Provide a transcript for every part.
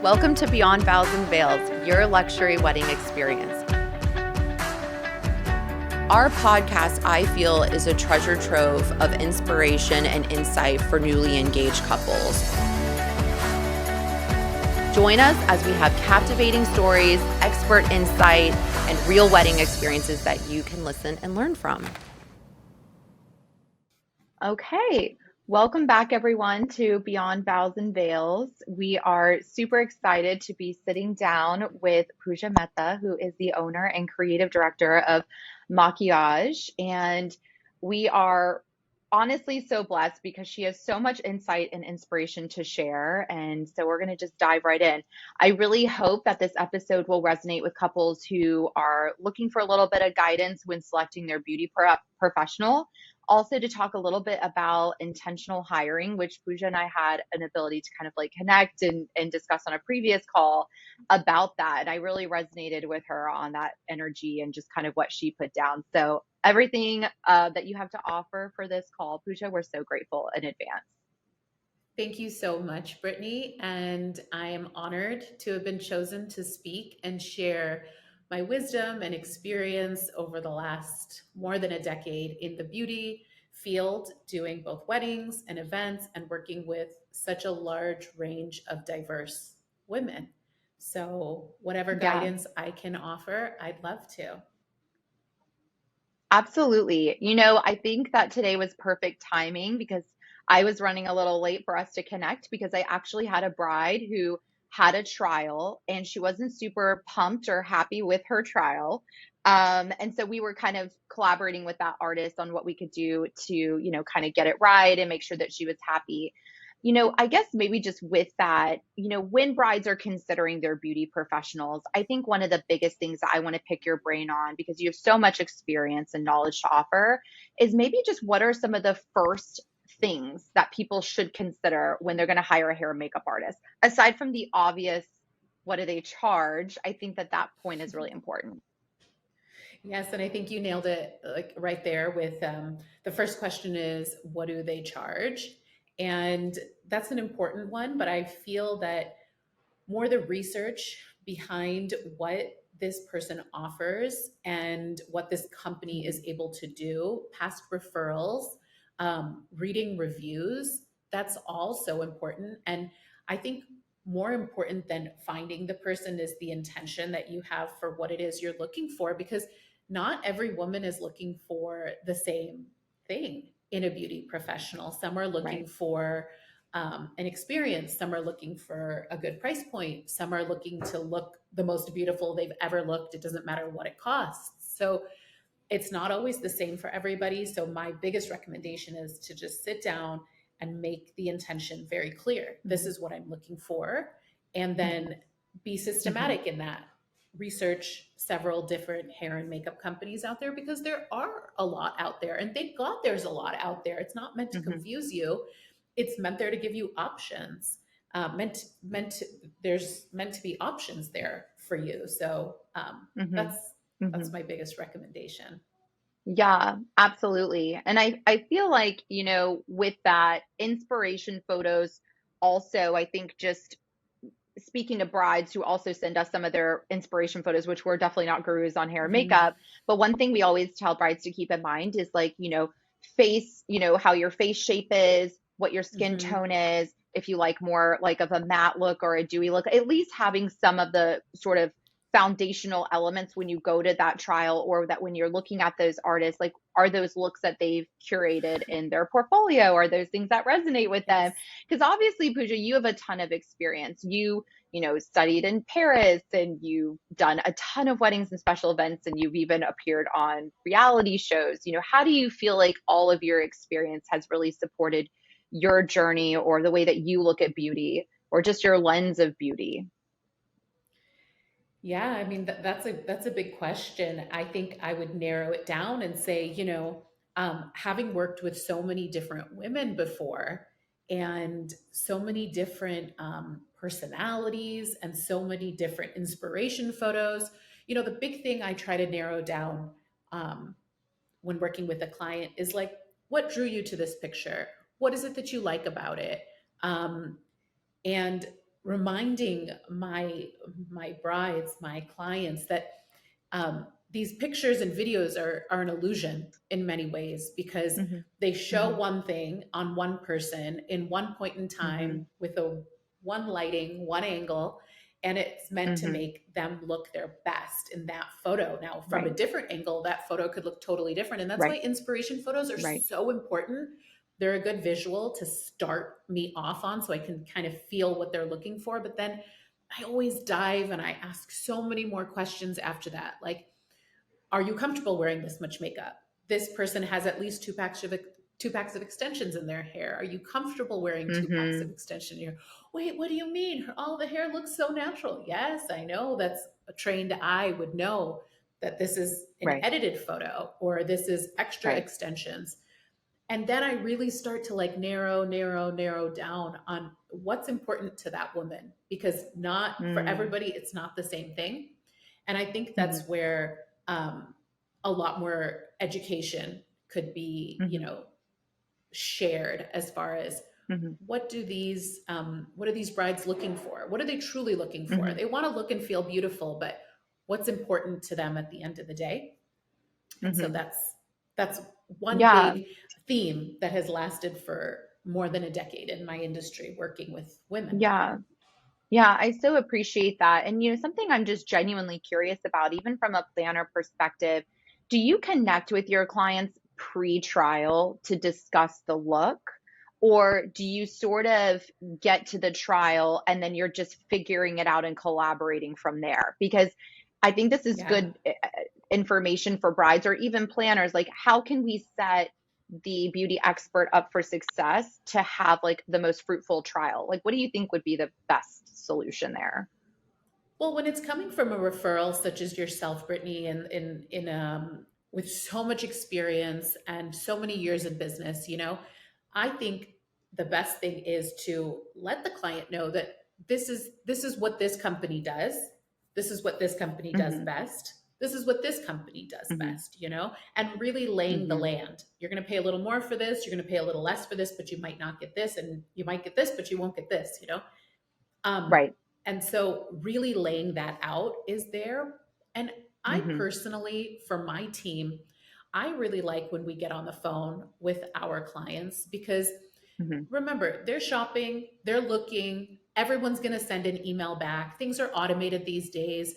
Welcome to Beyond Vows and Veils, your luxury wedding experience. Our podcast, I feel, is a treasure trove of inspiration and insight for newly engaged couples. Join us as we have captivating stories, expert insight, and real wedding experiences that you can listen and learn from. Okay. Welcome back, everyone, to Beyond Vows and Veils. We are super excited to be sitting down with Pooja Mehta, who is the owner and creative director of Makiage. And we are honestly so blessed because she has so much insight and inspiration to share. And so we're going to just dive right in. I really hope that this episode will resonate with couples who are looking for a little bit of guidance when selecting their beauty professional. Also to talk a little bit about intentional hiring, which Pooja and I had an ability to kind of like connect and discuss on a previous call about that. And I really resonated with her on that energy and just kind of what she put down. So everything that you have to offer for this call, Pooja, we're so grateful in advance. Thank you so much, Brittany. And I am honored to have been chosen to speak and share my wisdom and experience over the last more than a decade in the beauty field, doing both weddings and events and working with such a large range of diverse women. So, whatever Yeah, guidance I can offer, I'd love to. absolutely. I think that today was perfect timing because I was running a little late for us to connect because I actually had a bride who had a trial and she wasn't super pumped or happy with her trial. And so we were kind of collaborating with that artist on what we could do to, kind of get it right and make sure that she was happy. I guess maybe just with that, when brides are considering their beauty professionals, I think one of the biggest things that I want to pick your brain on, because you have so much experience and knowledge to offer, is maybe just what are some of the first things that people should consider when they're going to hire a hair and makeup artist? Aside from the obvious, what do they charge? I think that point is really important. Yes, and I think you nailed it like right there with the first question is what do they charge? And that's an important one, but I feel that more the research behind what this person offers and what this company is able to do, past referrals, reading reviews, that's all so important. And I think more important than finding the person is the intention that you have for what it is you're looking for, because not every woman is looking for the same thing in a beauty professional. Some are looking Right. for an experience. Some are looking for a good price point. Some are looking to look the most beautiful they've ever looked. It doesn't matter what it costs. So it's not always the same for everybody. So my biggest recommendation is to just sit down and make the intention very clear. This is what I'm looking for. And then be Mm-hmm. systematic in that. Research several different hair and makeup companies out there because there are a lot out there. And thank God there's a lot out there. It's not meant to Mm-hmm. confuse you, it's meant there to give you options. There's meant to be options there for you. So Mm-hmm. that's my biggest recommendation. Yeah, absolutely. And I feel like, with that inspiration photos, also, I think just speaking to brides who also send us some of their inspiration photos, which we're definitely not gurus on hair and Mhm. makeup. But one thing we always tell brides to keep in mind is like, face, how your face shape is, what your skin Mhm. tone is. If you like more like of a matte look or a dewy look, at least having some of the sort of foundational elements when you go to that trial, or that when you're looking at those artists, like, are those looks that they've curated in their portfolio? Are those things that resonate with them? Yes. Because obviously, Pooja, you have a ton of experience. You studied in Paris and you've done a ton of weddings and special events, and you've even appeared on reality shows. How do you feel like all of your experience has really supported your journey or the way that you look at beauty or just your lens of beauty? Yeah, I mean that's a big question. I think I would narrow it down and say, having worked with so many different women before and so many different personalities and so many different inspiration photos, the big thing I try to narrow down um, when working with a client is like, what drew you to this picture? What is it that you like about it? Um, and reminding my brides, my clients, that these pictures and videos are an illusion in many ways, because Hmm. they show Hmm. one thing on one person in one point in time Hmm. with a one lighting, one angle, and it's meant to Hmm. make them look their best in that photo. Now, from a Right. different angle, that photo could look totally different. And that's why Right. inspiration photos are Right. so important. They're a good visual to start me off on, so I can kind of feel what they're looking for. But then I always dive and I ask so many more questions after that. Like, are you comfortable wearing this much makeup? This person has at least two packs of extensions in their hair. Are you comfortable wearing two packs of Hmm. extension in your hair? Wait, what do you mean? All the hair looks so natural. Yes, I know. That's a trained eye would know that this is an Right. edited photo or this is extra Right. extensions. And then I really start to like narrow down on what's important to that woman, because not for Mm. everybody, it's not the same thing. And I think Hmm. that's where a lot more education could be, Hmm. shared, as far as Hmm. what are these brides looking for? What are they truly looking for? Hmm. They want to look and feel beautiful, but what's important to them at the end of the day? And so Hmm. that's one Yeah. big theme that has lasted for more than a decade in my industry, working with women. Yeah. Yeah, I so appreciate that. And something I'm just genuinely curious about, even from a planner perspective, do you connect with your clients pre-trial to discuss the look? Or do you sort of get to the trial and then you're just figuring it out and collaborating from there? Because I think this is Yeah. good information for brides or even planners. Like, how can we set the beauty expert up for success to have like the most fruitful trial? Like, what do you think would be the best solution there? Well, when it's coming from a referral such as yourself, Brittany, and in with so much experience and so many years in business, I think the best thing is to let the client know that this is what this company does. This is what this company does Hmm. best. This is what this company does Hmm. best, and really laying the Hmm. land. You're going to pay a little more for this. You're going to pay a little less for this, but you might not get this, and you might get this, but you won't get this. Um, Right. and so really laying that out is there. And I Hmm. personally, for my team, I really like when we get on the phone with our clients, because Hmm. remember, they're shopping, they're looking, everyone's going to send an email back. Things are automated these days.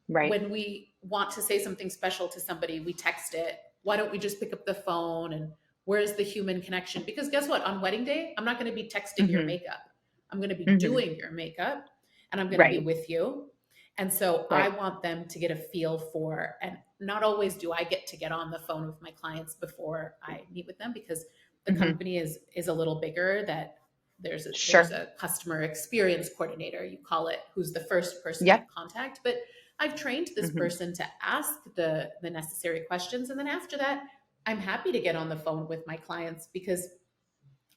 Right. When we want to say something special to somebody, we text it. Why don't we just pick up the phone? And where's the human connection? Because guess what? On wedding day, I'm not going to be texting your Hmm. makeup. I'm going to be Hmm. doing your makeup, and I'm going to be Right. with you. And so I Right. want them to get a feel for, and not always do I get to get on the phone with my clients before I meet with them, because the Hmm. company is a little bigger, that there's Sure. a customer experience coordinator, you call it, who's the first person you Yep. contact. But I've trained this Hmm. person to ask the necessary questions, and then after that, I'm happy to get on the phone with my clients, because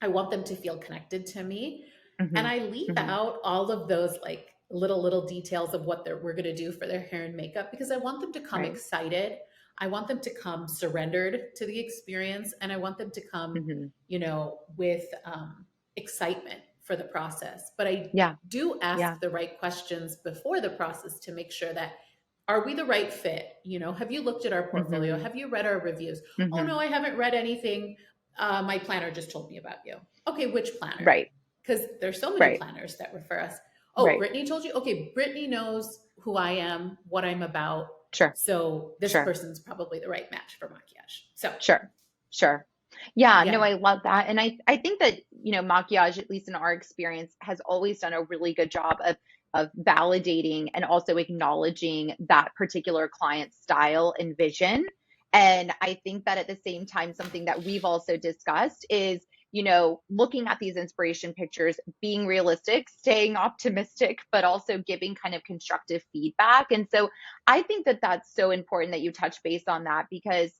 I want them to feel connected to me. And Hmm. I leave Hmm. out all of those like little details of what we're going to do for their hair and makeup, because I want them to come Right. excited. I want them to come surrendered to the experience, and I want them to come, Hmm. with excitement for the process. But I Yeah. do Yeah. ask the right questions before the process to make sure that, are we the right fit? Have you looked at our portfolio? Hmm. Have you read our reviews? Oh no, Hmm. I haven't read anything. My planner just told me about you. Okay, which planner? Right. Because there's so many Right. planners that refer us. Oh, Right. Brittany told you? Okay, Brittany knows who I am, what I'm about. Sure. So this Sure. person's probably the right match for Makiage. So Sure. Sure. Yeah, no, yeah. I love that. And I think that, Makiage, at least in our experience, has always done a really good job of validating and also acknowledging that particular client style and vision. And I think that at the same time, something that we've also discussed is, looking at these inspiration pictures, being realistic, staying optimistic, but also giving kind of constructive feedback. And so I think that that's so important that you touch base on that, because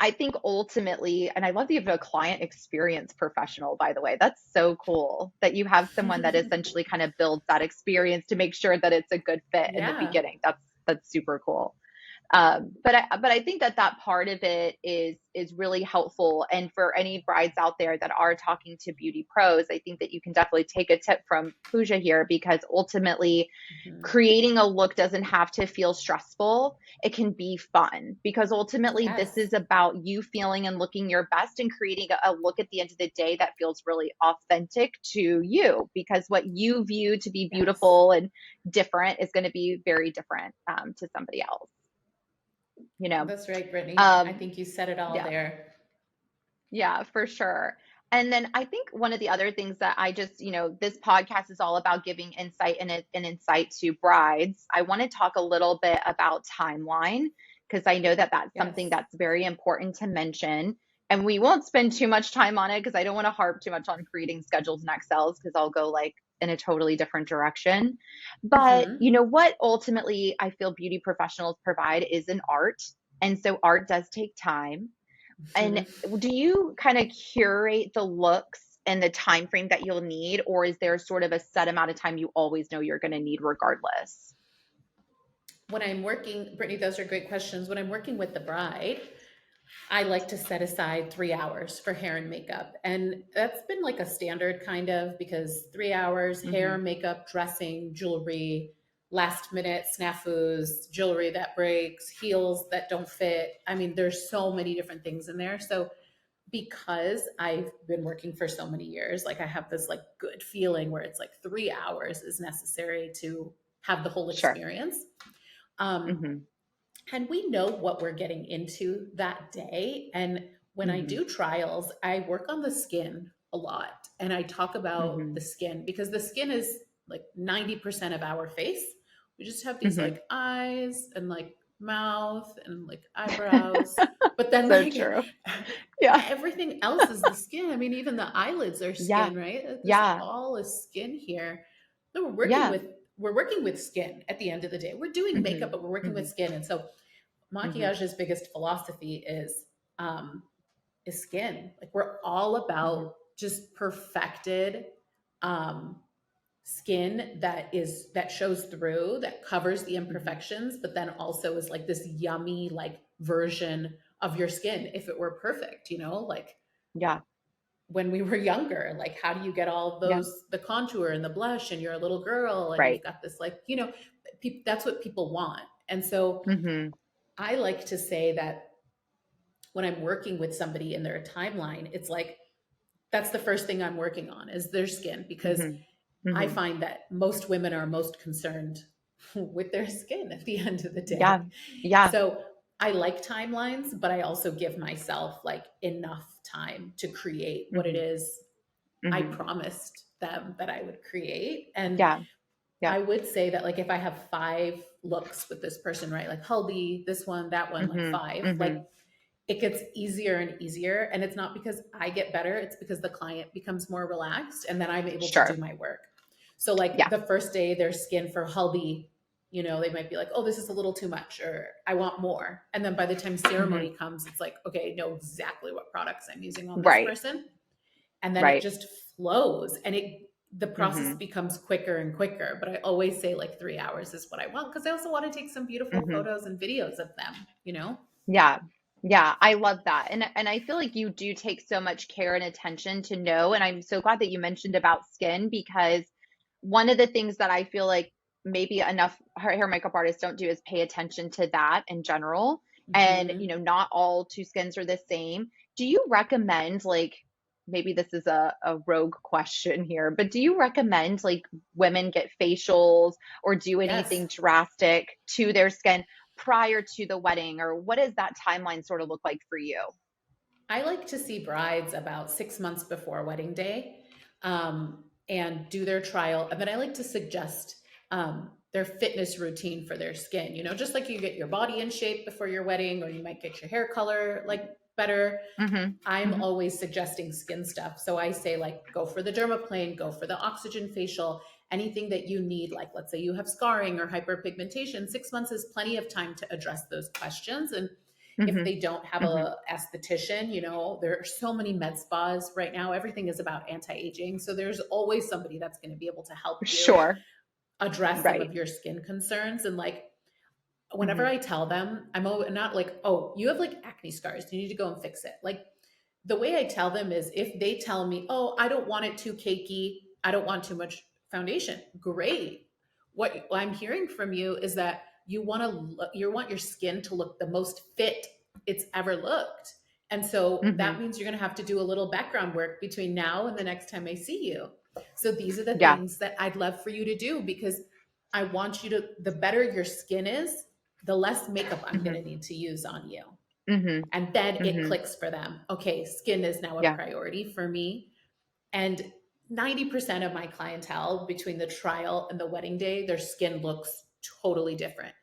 I think ultimately, and I love that you have a client experience professional, by the way. That's so cool that you have someone that essentially kind of builds that experience to make sure that it's a good fit in the Yeah. beginning. That's super cool. But I think that that part of it is really helpful. And for any brides out there that are talking to beauty pros, I think that you can definitely take a tip from Pooja here, because ultimately Mhm. creating a look doesn't have to feel stressful. It can be fun, because ultimately this Yes. is about you feeling and looking your best and creating a look at the end of the day that feels really authentic to you, because what you view to be Yes. beautiful and different is going to be very different to somebody else, you know. That's right, Brittany. I Um, think you said it all yeah, there. yeah, for sure. And then I think one of the other things that I just, this podcast is all about giving insight and insight to brides. I want to talk a little bit about timeline, because I know that that's something Yes. that's very important to mention. And we won't spend too much time on it, because I don't want to harp too much on creating schedules and Excels, because I'll go like in a totally different direction. But Hmm. what ultimately I feel beauty professionals provide is an art. And so art does take time. And Hmm. do you kind of curate the looks and the time frame that you'll need, or is there sort of a set amount of time you always know you're going to need regardless? When I'm working, Brittany, those are great questions. When I'm working with the bride, I like to set aside 3 hours for hair and makeup. And that's been like a standard kind of, because 3 hours, hair, Hmm. makeup, dressing, jewelry, last minute snafus, jewelry that breaks, heels that don't fit. I mean, there's so many different things in there. So because I've been working for so many years, like I have this like good feeling where it's like 3 hours is necessary to have the whole Sure. experience. Um, Hmm. and we know what we're getting into that day. And when I Hmm. do trials, I work on the skin a lot and I talk about the Hmm. skin because the skin is like 90% of our face. We just have these Hmm. like eyes and like mouth and like eyebrows. But then, So like, true. Yeah. everything else is the skin. I mean, even the eyelids are Yeah. skin, right? Like, this Yeah. all is skin here. No, Yeah. we're working with skin at the end of the day. We're doing makeup, Hmm. but we're working with Hmm. skin. And so Hmm. Makiage's biggest philosophy um, is skin. Like, we're all about Hmm. just perfected um, skin that shows through, that covers the Hmm. imperfections, but then also is like this yummy like version of your skin if it were perfect. Like Yeah. when we were younger, like how do you get all Yeah. those the contour and the blush and you're a little girl and you've Right. got this like that's what people want. And so Hmm. I like to say that when I'm working with somebody in their timeline, it's like that's the first thing I'm working on is their skin, because Hmm. I Hmm. find that most women are most concerned with their skin at the end of the Yeah. day. Yeah. So I like timelines, but I also give myself like enough time to create what it Hmm. is I Hmm. promised them that I would create. And Yeah. Yeah. I would say that like if I have 5 looks with this person, right? Like Haldi, this one, that one, like Hmm. 5, like Hmm. it gets easier and easier. And it's not because I get better, it's because the client becomes more relaxed and then I'm able to do Sure. my work. So, like Yeah. the first day, their skin for Haldi, they might be like, oh, this is a little too much, or I want more. And then by the time Hmm. ceremony comes, it's like, okay, I know exactly what products I'm using on this Right. person. And then it Right. just flows and the process Hmm. becomes quicker and quicker. But I always say like 3 hours is what I want because I also want to take some beautiful Hmm. photos and videos of them. Yeah. Yeah, I love that. And I feel like you do take so much care and attention to know, and I'm so glad that you mentioned about skin, because one of the things that I feel like maybe enough hair makeup artists don't do is pay attention to that in general. And, Hmm. not all two skins are the same. Do you recommend, like, maybe this is a rogue question here, but do you recommend like women get facials or do Yes. anything drastic to their skin prior to the wedding, or what does that timeline sort of look like for you? I like to see brides about 6 months before wedding day, and do their trial. And then I like to suggest their fitness routine for their skin. Just like you get your body in shape before your wedding, or you might get your hair color like better. Hmm. I'm Hmm. always suggesting skin stuff. So I say, like, go for the dermaplane, go for the oxygen facial, anything that you need. Like, let's say you have scarring or hyperpigmentation, 6 months is plenty of time to address those questions. And if Hmm. they don't have Hmm. a esthetician, there are so many med spas right now. Everything is about anti-aging. So there's always somebody that's going to be able to help you Sure. address some Right. of your skin concerns. And like, whenever I tell them, not like, oh, you have like acne scars, you need to go and fix it. Like the way I tell them is if they tell me, oh, I don't want it too cakey, I don't want too much foundation, great. What I'm hearing from you is that you want your skin to look the most fit it's ever looked. And so Hmm. that means you're going to have to do a little background work between now and the next time I see you. So these are the Yeah. things that I'd love for you to do because I want you to, the better your skin is, the less makeup I'm going Hmm. to need to use on you. Hmm. And then it Hmm. clicks for them. Okay, skin is now a Yeah. priority for me. And 90% of my clientele between the trial and the wedding day, their skin looks totally different.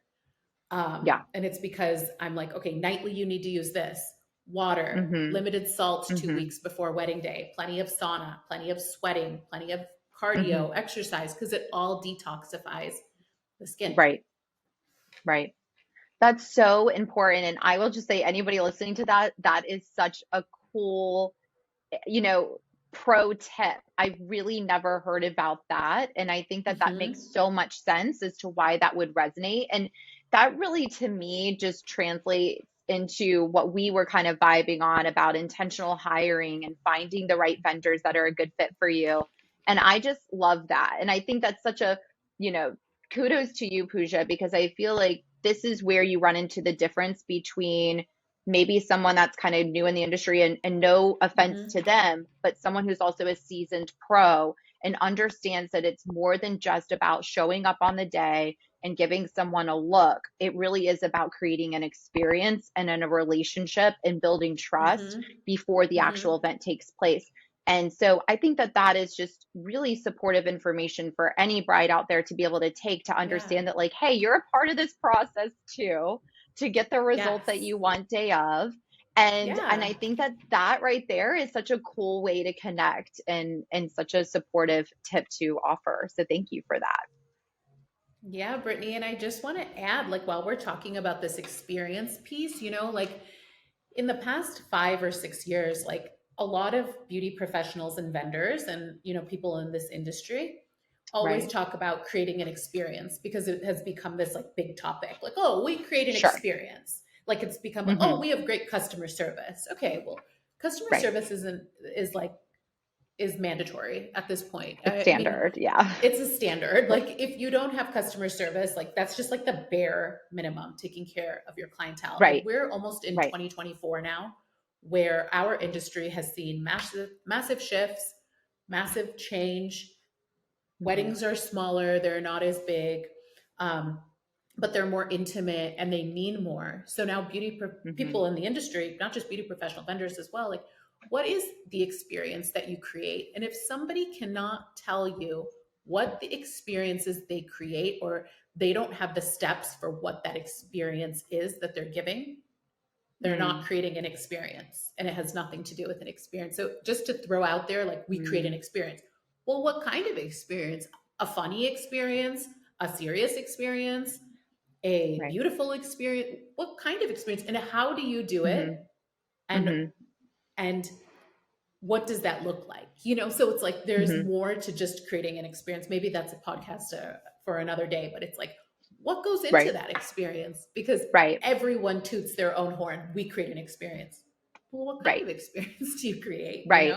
Yeah. And it's because I'm like, okay, nightly you need to use this water, Hmm. limited salts two Hmm. weeks before wedding day, plenty of sauna, plenty of sweating, plenty of Hmm. cardio, exercise, because it all detoxifies the skin. Right. Right. That's so important. And I will just say, anybody listening to that, that is such a cool, you know, pro tip. I really never heard about that. And I think that that makes Mm-hmm. so much sense as to why that would resonate. And that really, to me, just translates into what we were kind of vibing on about intentional hiring and finding the right vendors that are a good fit for you. And I just love that. And I think that's such a, you know, kudos to you, Pooja, because I feel like this is where you run into the difference between maybe someone that's kind of new in the industry, and no offense Mm-hmm. to them, but someone who's also a seasoned pro and understands that it's more than just about showing up on the day and giving someone a look. It really is about creating an experience and in a relationship and building trust Mm-hmm. before the Mm-hmm. actual event takes place. And so I think that that is just really supportive information for any bride out there to be able to take, to Yeah. understand that, like, hey, you're a part of this process too, to get the result that Yes. you want day of. And Yeah. I think that that right there is such a cool way to connect, and such a supportive tip to offer. So thank you for that. Yeah, Brittany. And I just want to add, like, while we're talking about this experience piece, like in the past 5 or 6 years, like a lot of beauty professionals and vendors and, people in this industry always Right. talk about creating an experience because it has become this like big topic. Like, oh, we create an Sure. experience. Like it's become like, oh, Hmm. we have great customer service. Okay, well, customer Right. service is like is mandatory at this point. It's I mean, standard. Yeah. it's a standard. Like if you don't have customer service, like that's just like the bare minimum taking care of your clientele. And Right. we're almost in Right. 2024 now where our industry has seen massive shifts, massive change. Hmm. Weddings are smaller, they're not as big. Um, but they're more intimate and they mean more. So now Hmm. people in the industry, not just beauty professional vendors as well, like what is the experience that you create? And if somebody cannot tell you what the experiences they create, or they don't have the steps for what that experience is that they're giving, they're not Mm. creating an experience and it has nothing to do with an experience. So just to throw out there, like we create an Mm. experience. Well, what kind of experience? A funny experience, a serious experience, a Right. beautiful experience? What kind of experience and how do you do it? Hmm. And Hmm. and what does that look like? So it's like there's Hmm. more to just creating an experience. Maybe that's a podcast for another day, but it's like what goes into Right. that experience? Because Right. everyone toots their own horn. We create an experience. Well, what kind Right. of experience do you create? Right.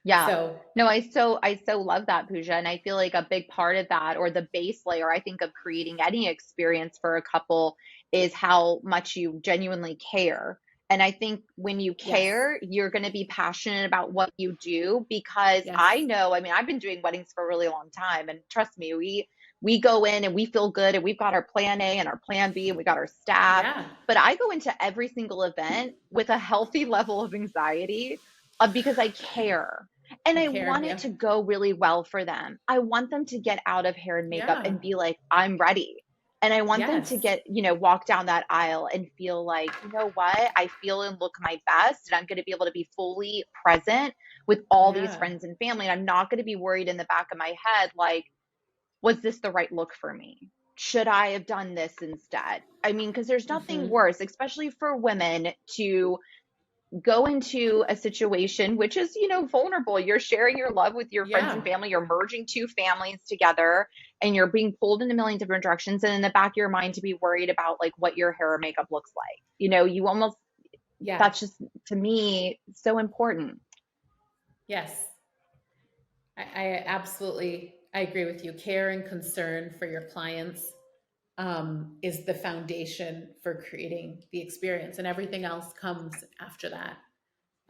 Yeah. So No, I so love that, Pooja. And I feel like a big part of that, or the base layer, I think, of creating any experience for a couple is how much you genuinely care. And I think when you yes, care, you're going to be passionate about what you do, because I yes, know, I mean, I've been doing weddings for a really long time, and trust me, we go in and we feel good, and we've got our plan A and our plan B, and we got our staff. yeah, But I go into every single event with a healthy level of anxiety, because I care. And I I care. want it Yeah, to go really well for them. I want them to get out of hair and makeup yeah, and be like, I'm ready. And I want them to yes, get, walk down that aisle and feel like, you know what? I feel and look my best, and I'm going to be able to be fully present with all these yeah, friends and family. And I'm not going to be worried in the back of my head, like, was this the right look for me? Should I have done this instead? I mean, because there's nothing hmm, worse, especially for women, to go into a situation which is, vulnerable. You're sharing your love with your friends yeah, and family. You're merging two families together. and you're being pulled in a million different directions, and in the back of your mind to be worried about like what your hair or makeup looks like. You almost, Yes. that's just, to me, so important. Yes. I absolutely, I agree with you. Care and concern for your clients is the foundation for creating the experience, and everything else comes after that.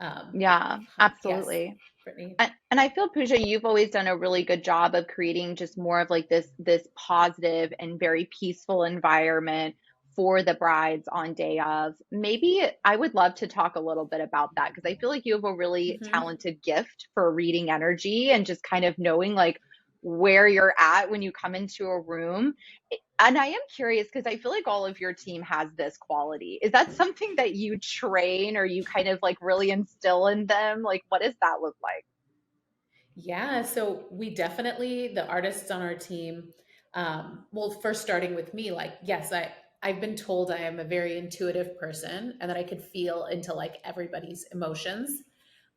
Um, Yeah, yes, absolutely. Brittany. And I feel, Pooja, you've always done a really good job of creating just more of like this positive and very peaceful environment for the brides on day of. Maybe I would love to talk a little bit about that because I feel like you have a really Hmm. talented gift for reading energy and just kind of knowing like where you're at when you come into a room. And I am curious because I feel like all of your team has this quality. Is that something that you train or you kind of like really instill in them? Like, what does that look like? Yeah, so we definitely, the artists on our team, well, first starting with me, like, yes, I've been told I am a very intuitive person and that I can feel into like everybody's emotions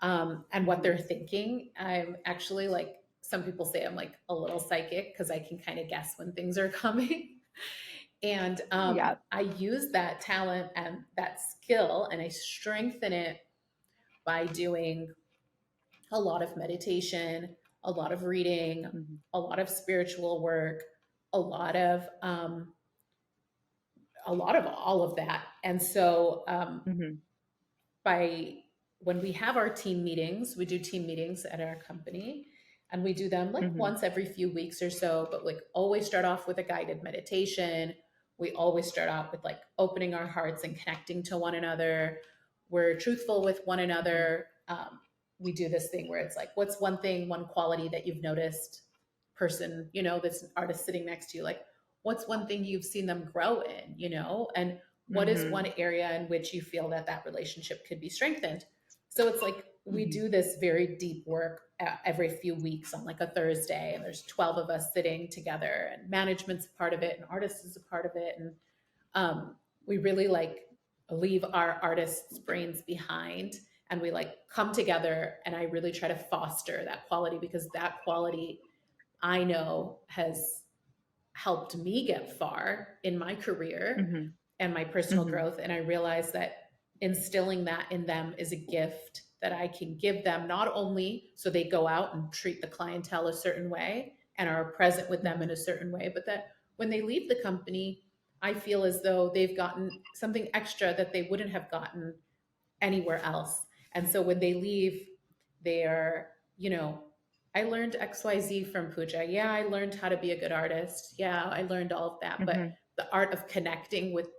and what Hmm. they're thinking. I'm actually like, some people say I'm like a little psychic because I can kind of guess when things are coming. And Yeah. I use that talent and that skill and I strengthen it by doing a lot of meditation, a lot of reading, Hmm. a lot of spiritual work, a lot of a lot of all of that. And so Hmm. by when we have our team meetings, we do team meetings at our company and we do them like Hmm. once every few weeks or so, but like always start off with a guided meditation. We always start off with like opening our hearts and connecting to one another. We're truthful with one Hmm. another. We do this thing where it's like, what's one thing, one quality that you've noticed person, this artist sitting next to you, like, what's one thing you've seen them grow in, and what is one Hmm. area in which you feel that that relationship could be strengthened. So it's like we Hmm. do this very deep work every few weeks on like a Thursday, and there's 12 of us sitting together, and management's a part of it and artists is a part of it, and we really like leave our artists brains behind, and we like come together, and I really try to foster that quality because that quality I know has helped me get far in my career Hmm. and my personal Hmm. growth. And I realized that instilling that in them is a gift that I can give them, not only so they go out and treat the clientele a certain way and are present with them in Hmm. a certain way, but that when they leave the company, I feel as though they've gotten something extra that they wouldn't have gotten anywhere else. And so when they leave, they are, I learned XYZ from Pooja. Yeah, I learned how to be a good artist. Yeah, I learned all of that. But Hmm. the art of connecting with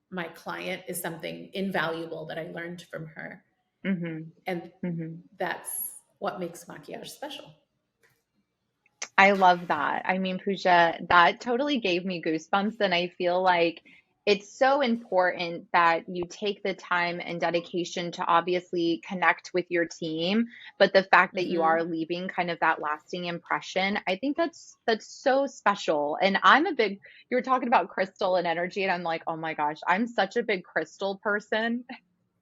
my client is something invaluable that I learned from her. Hmm. And Hmm. that's what makes Makiage special. I love that. I mean, Pooja, that totally gave me goosebumps. And I feel like it's so important that you take the time and dedication to obviously connect with your team. But the fact that you are Hmm. leaving kind of that lasting impression, I think that's so special. And I'm a big, you were talking about crystal and energy, and I'm like, oh my gosh, I'm such a big crystal person.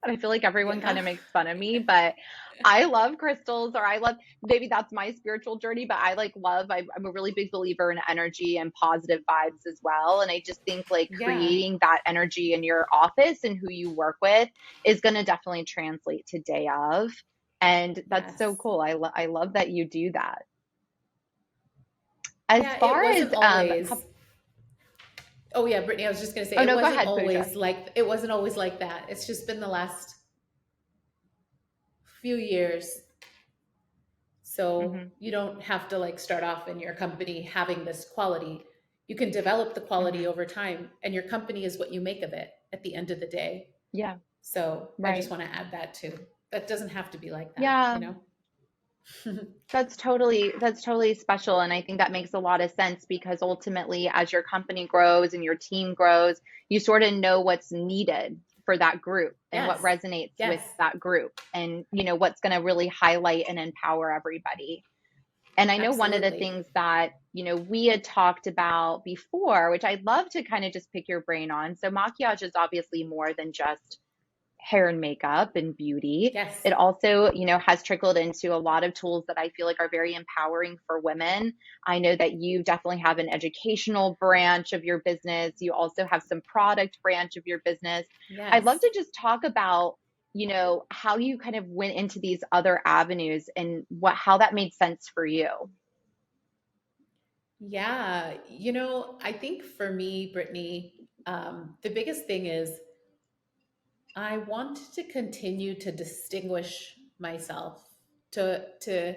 And I feel like everyone kind Yeah. of makes fun of me, but I love crystals, or I love, maybe that's my spiritual journey, but I like love, I'm a really big believer in energy and positive vibes as well. And I just think like Yeah. creating that energy in your office and who you work with is going to definitely translate to day of. And that's so Yes. cool. I love that you do that. As Yeah, it far as, wasn't always. Oh yeah, Brittany, I was just going to say oh it no, go wasn't ahead, Pooja. always like that. It's just been the last few years. So Hmm. you don't have to like start off in your company having this quality. You can develop the quality Hmm. over time, and your company is what you make of it at the end of the day. Yeah, So I just right. want to add that too. That doesn't have to be like that, Yeah. That's totally special, and I think that makes a lot of sense because ultimately as your company grows and your team grows, you sort of know what's needed for that group and what Yes. resonates with Yes. that group, and what's going to really highlight and empower everybody. And I know one of the Absolutely. things that we had talked about before, which I'd love to kind of just pick your brain on. So maquillage is obviously more than just hair and makeup and beauty. Yes. It also, has trickled into a lot of tools that I feel like are very empowering for women. I know that you definitely have an educational branch of your business. You also have some product branch of your business. I'd love Yes. to just talk about, how you kind of went into these other avenues and how that made sense for you. Yeah. I think for me, Brittany, the biggest thing is I want to continue to distinguish myself to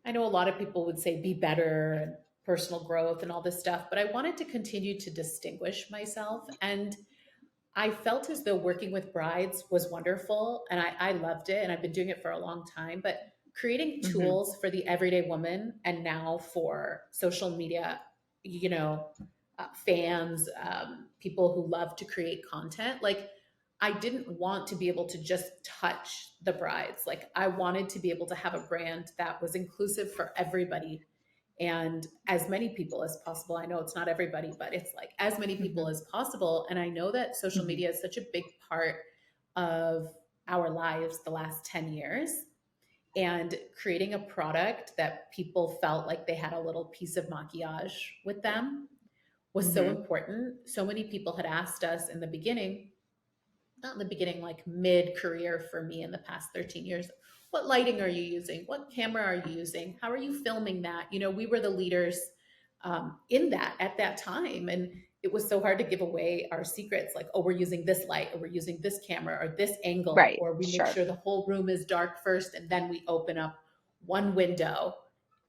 I know a lot of people would say be better and personal growth and all this stuff, but I wanted to continue to distinguish myself. And I felt as though working with brides was wonderful and I loved it and I've been doing it for a long time. But creating Hmm. tools for the everyday woman and now for social media, you know, fans, people who love to create content, like I didn't want to be able to just touch the brides. Like I wanted to be able to have a brand that was inclusive for everybody and as many people as possible. I know it's not everybody, but it's like as many people Hmm. as possible. And I know that social Hmm. media is such a big part of our lives the last 10 years. And creating a product that people felt like they had a little piece of maquillage with them was so Hmm. important. So many people had asked us in the beginning, not in the beginning, like mid career for me in the past 13 years. What lighting are you using? What camera are you using? How are you filming that? We were the leaders in that at that time. And it was so hard to give away our secrets like, oh, we're using this light, or we're using this camera, or this angle, Right. or we make Sure. sure the whole room is dark first, and then we open up one window,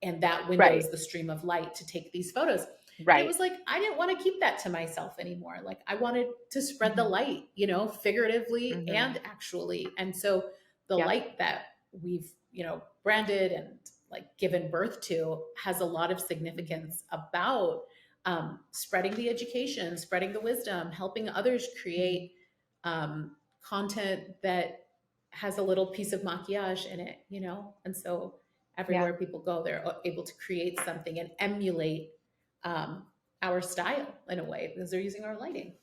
and that window Right. is the stream of light to take these photos. And it Right. was like, I didn't want to keep that to myself anymore. Like, I wanted to spread the Hmm. light, figuratively Hmm. and actually. And so the Yep. light that we've, branded and like given birth to has a lot of Hmm. significance about spreading the education, spreading the wisdom, helping others Hmm. create content that has a little piece of maquillage in it, And so Yeah. everywhere people go, they're able to create something and emulate um, our style in a way because they're using our lighting.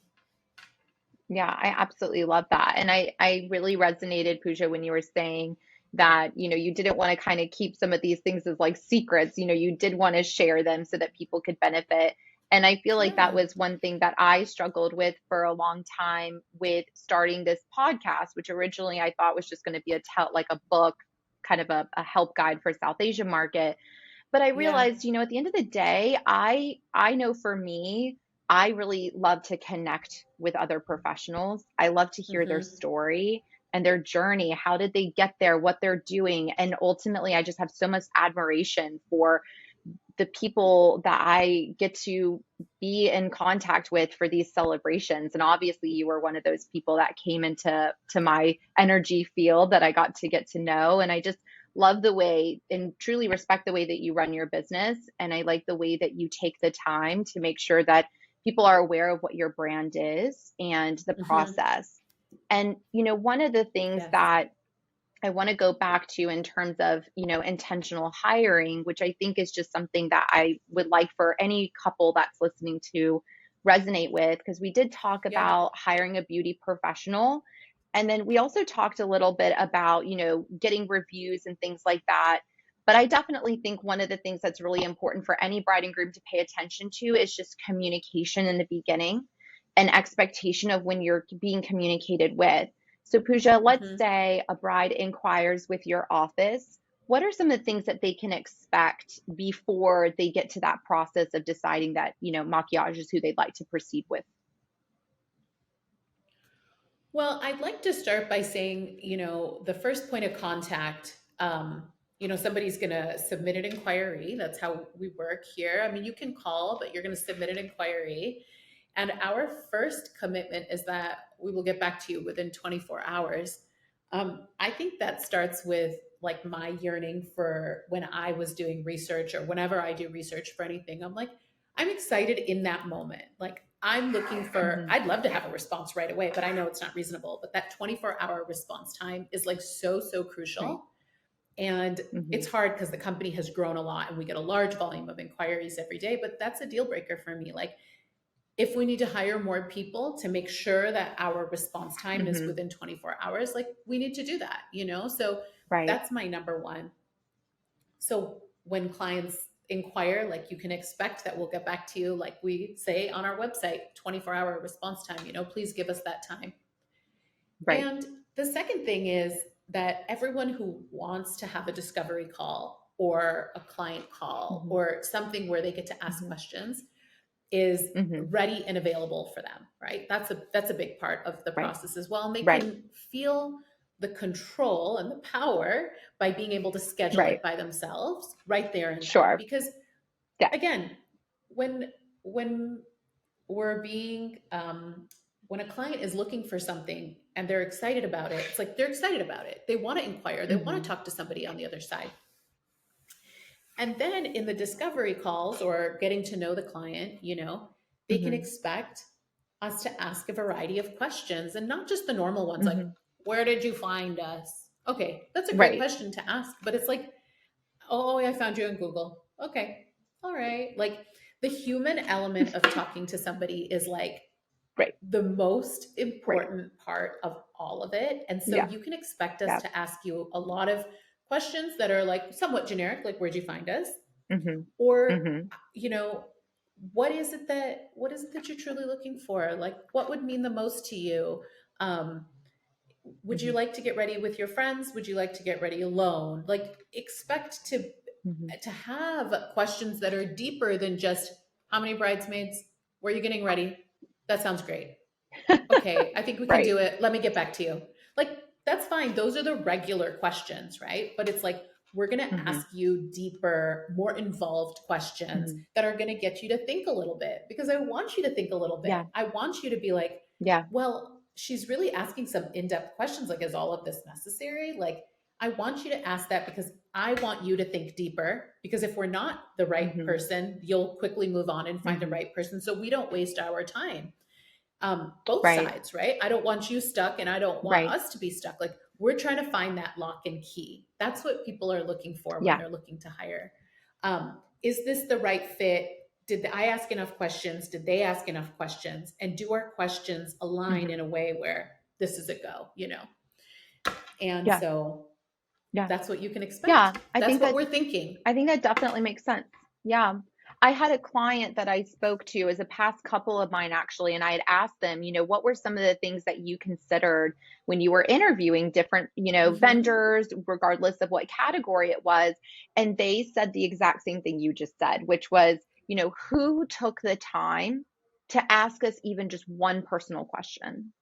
Yeah, I absolutely love that. And I really resonated, Pooja, when you were saying that, you didn't want to kind of keep some of these things as like secrets, you did want to share them so that people could benefit. And I feel like that Yeah. was one thing that I struggled with for a long time with starting this podcast, which originally I thought was just going to be like a book, kind of a help guide for South Asian market. But I Yeah. realized, at the end of the day, I know for me, I really love to connect with other professionals. I love to hear their Mm-hmm. story and their journey. How did they get there? What they're doing? And ultimately, I just have so much admiration for the people that I get to be in contact with for these celebrations. And obviously, you were one of those people that came into my energy field that I got to get to know. And I just love the way and truly respect the way that you run your business. And I like the way that you take the time to make sure that people are aware of what your brand is and the Mm-hmm. process. And, one of the things Yes. that I want to go back to in terms of, intentional hiring, which I think is just something that I would like for any couple that's listening to resonate with, because we did talk Yeah. about hiring a beauty professional. And then we also talked a little bit about, getting reviews and things like that. But I definitely think one of the things that's really important for any bride and groom to pay attention to is just communication in the beginning and expectation of when you're being communicated with. So, Pooja, let's Mm-hmm. say a bride inquires with your office. What are some of the things that they can expect before they get to that process of deciding that, Makiage is who they'd like to proceed with? Well, I'd like to start by saying, the first point of contact, somebody's going to submit an inquiry. That's how we work here. I mean, you can call, but you're going to submit an inquiry. And our first commitment is that we will get back to you within 24 hours. I think that starts with like my yearning for when I was doing research or whenever I do research for anything. I'm like, I'm excited in that moment. Like, I'm looking for, Hmm. I'd love to have a response right away, but I know it's not reasonable. But that 24-hour response time is like so, so Right. crucial. And Hmm. it's hard because the company has grown a lot and we get a large volume of inquiries every day, but that's a deal breaker for me. Like, if we need to hire more people to make sure that our response time is Hmm. within 24 hours, like we need to do that, you know? So Right. that's my number one. So when clients inquire, like you can expect that we'll get back to you, like we say on our website, 24-hour response time, you know, please give us that time. Right. And the second thing is that everyone who wants to have a discovery call or a client call Hmm. or something where they get to ask Hmm. questions is Hmm. ready and available for them, right? That's a big part of the Right. process as well. And they Right. can feel the control and the power by being able to schedule Right. it by themselves right there and then. Sure. Because Yeah. again, when when we're being when a client is looking for something and they're excited about it, it's like they're excited about it. They want to inquire, they want to Hmm. talk to somebody on the other side. And then in the discovery calls or getting to know the client, you know, they can Hmm. expect us to ask a variety of questions and not just the normal ones like, Hmm. where did you find us? Okay, that's a great Right. question to ask, but it's like, oh, I found you on Google. Okay, all right. Like the human element of talking to somebody is like Right. the most Right. important part of all of it. And so Yeah. you can expect us Yeah. to ask you a lot of questions that are like somewhat generic, like where'd you find us? Hmm. Or, Hmm. you know, what is it that you're truly looking for? Like what would mean the most to you? Um, would you Hmm. like to get ready with your friends? Would you like to get ready alone? Like expect Hmm. to have questions that are deeper than just how many bridesmaids? Were you getting ready? That sounds great. Okay, I think we can Right. do it. Let me get back to you. Like, that's fine. Those are the regular questions, right? But it's like, we're going to Hmm. ask you deeper, more involved questions Hmm. that are going to get you to think a little bit because I want you to think a little bit. Yeah. I want you to be like, Yeah. well, she's really asking some in depth questions. Like, is all of this necessary? Like, I want you to ask that because I want you to think deeper. Because if we're not the right Hmm. person, you'll quickly move on and find the Hmm. right person. So we don't waste our time, both Right. sides, right? I don't want you stuck and I don't want Right. us to be stuck. Like we're trying to find that lock and key. That's what people are looking for when Yeah. they're looking to hire. Is this the right fit? Did I ask enough questions? Did they ask enough questions? And do our questions align in Hmm. a way where this is a go, you know? And Yeah. so Yeah. that's what you can expect. Yeah. That's what we're thinking. I think that definitely makes sense. Yeah. I had a client that I spoke to as a past couple of mine actually, and I had asked them, what were some of the things that you considered when you were interviewing different, Hmm. vendors, regardless of what category it was. And they said the exact same thing you just said, which was, who took the time to ask us even just one personal question?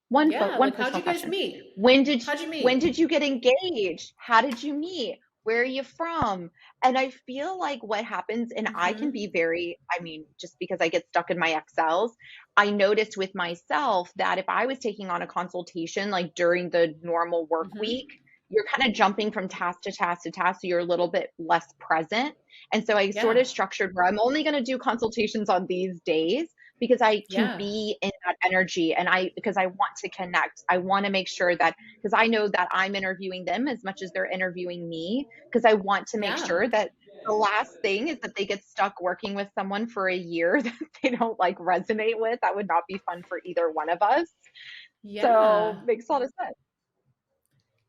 Yeah. One Like, how'd personal you guys question. meet? When did How'd you when meet? did you get engaged? How did you meet? Where are you from? And I feel like what happens, and I can Hmm. be very, I mean, just because I get stuck in my Excels, I noticed with myself that if I was taking on a consultation like during the normal work week, Hmm. you're kind of jumping from task to task to task, so you're a little bit less present. And so I sort Yeah. of structured where I'm only going to do consultations on these days because I can Yeah. be in that energy and because I want to connect. I want to make sure that because I know that I'm interviewing them as much as they're interviewing me because I want to make Yeah. sure that the last thing is that they get stuck working with someone for a year that they don't like resonate with. That would not be fun for either one of us. So Yeah. makes a lot of sense.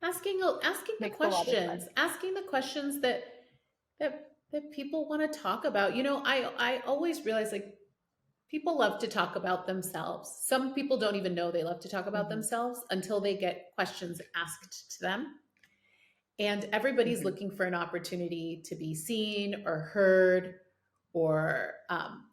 Asking the Makes a lot of questions, sense. asking the questions that people want to talk about. You know, I always realize like people love to talk about themselves. Some people don't even know they love to talk about Hmm. themselves until they get questions asked to them. And everybody's Hmm. looking for an opportunity to be seen or heard or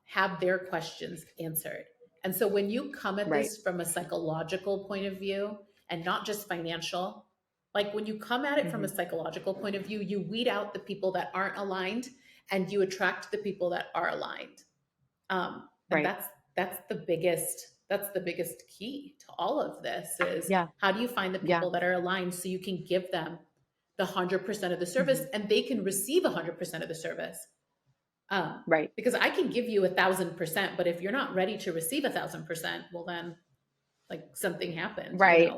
have their questions answered. And so when you come at Right. this from a psychological point of view and not just financial, like when you come at it from a Hmm. psychological point of view, you weed out the people that aren't aligned and you attract the people that are aligned. And Right. that's the biggest key to all of this is Yeah. how do you find the Yeah. people that are aligned so you can give them the 100% of the service Hmm. and they can receive 100% of the service. Right. Because I can give you 1,000%, but if you're not ready to receive 1,000%, well then like something happened, Right.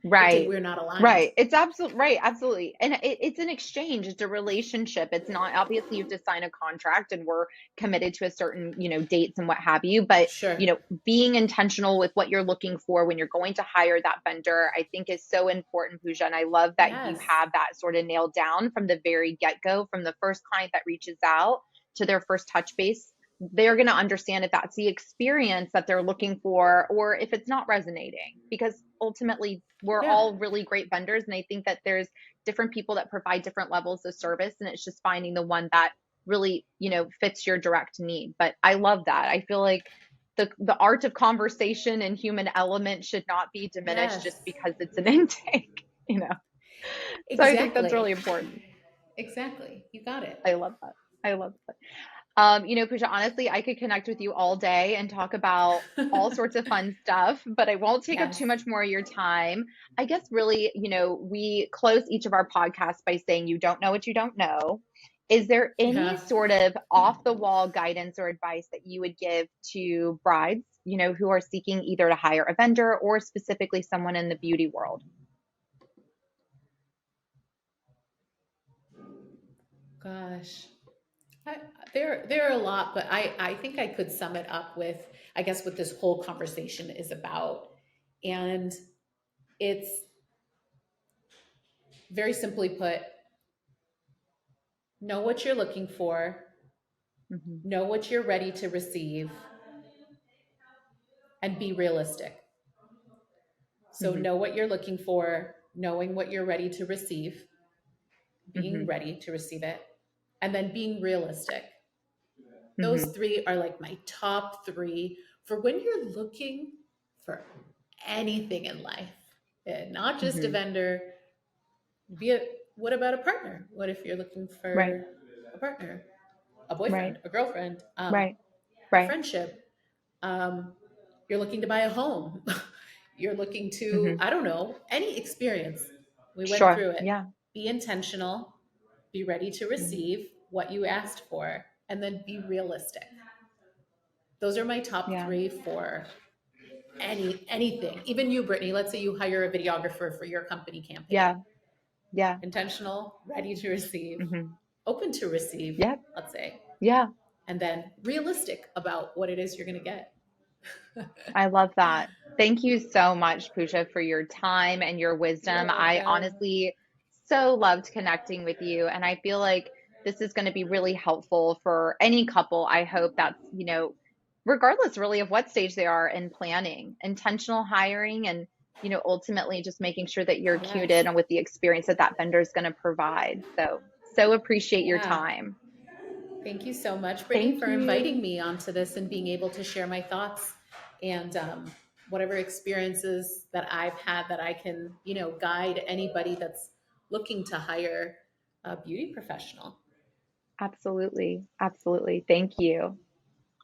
Right. we're not aligned. Right. It's absolutely right. Absolutely. And it's an exchange. It's a relationship. It's not obviously you have to sign a contract and we're committed to a certain, dates and what have you. But, Sure. being intentional with what you're looking for when you're going to hire that vendor, I think is so important, Pooja. And I love that you Yes. have that sort of nailed down from the very get go, from the first client that reaches out to their first touch base. They're going to understand if that's the experience that they're looking for or if it's not resonating, because ultimately we're Yeah. all really great vendors. And I think that there's different people that provide different levels of service, and it's just finding the one that really, fits your direct need. But I love that. I feel like the art of conversation and human element should not be diminished just Yes. because it's an intake. So I think that's Exactly. really important. Exactly. You got it. I love that. I love that. Pooja, honestly, I could connect with you all day and talk about all sorts of fun stuff, but I won't take up Yes. too much more of your time. I guess really, we close each of our podcasts by saying you don't know what you don't know. Is there any Yeah. sort of off the wall guidance or advice that you would give to brides, who are seeking either to hire a vendor or specifically someone in the beauty world? Gosh. I, there are a lot, but I think I could sum it up with, I guess, what this whole conversation is about. And it's very simply put, know what you're looking for, Hmm. know what you're ready to receive, and be realistic. So Hmm. know what you're looking for, knowing what you're ready to receive, being Hmm. ready to receive it, and then being realistic. Those Hmm. three are like my top three for when you're looking for anything in life, and not just a Hmm. vendor. Be a, what about a partner? What if you're looking Right. for a partner, a Right. boyfriend, a girlfriend, Right. a Right. friendship? Um, you're looking to buy a home. You're looking to, Hmm. I don't know, any experience. We went Sure. through it. Yeah. Be intentional, be ready to Mhm. receive what you asked for, and then be realistic. Those are my top Yeah. three for anything. Even you, Brittany, let's say you hire a videographer for your company campaign. Yeah. Yeah. Intentional, ready to receive, Hmm. open to receive, Yep. let's say, Yeah. and then realistic about what it is you're going to get. I love that. Thank you so much, Pooja, for your time and your You're wisdom. I welcome. honestly so loved connecting with you. And I feel like this is going to be really helpful for any couple. I hope that's, regardless really of what stage they are in planning, intentional hiring and, ultimately just making sure that you're cued Yes. in with the experience that that vendor is going to provide. So appreciate your Yeah. time. Thank you so much, Brittany, Thank for inviting you. me onto this and being able to share my thoughts and whatever experiences that I've had that I can, guide anybody that's looking to hire a beauty professional. Absolutely. Absolutely. Thank you.